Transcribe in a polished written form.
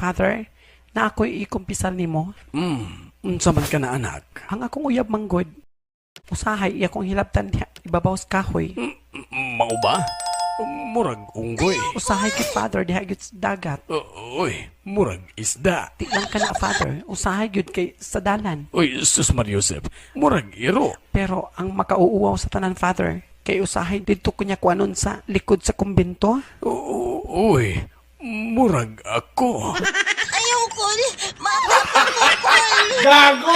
Father, na ako'y ikumpisal nimo. Unsa man ka na anak? Ang akong uyab manggod. Usahay iya kong hilabtan diha ibabaw sa kahoy. Mao ba? Murag unggoy. Usahay gid Father diha gid sa dagat. Uy, murag isda. Di lang ka na Father, usahay gid kay sa dalan. Uy, sus Mariusep, murag iro. Pero ang makauuwaw sa tanan Father, kay usahay didto kunya kuanon sa likod sa kumbento. Uy, murag ako. Ayaw ko. Mama ko. Gago!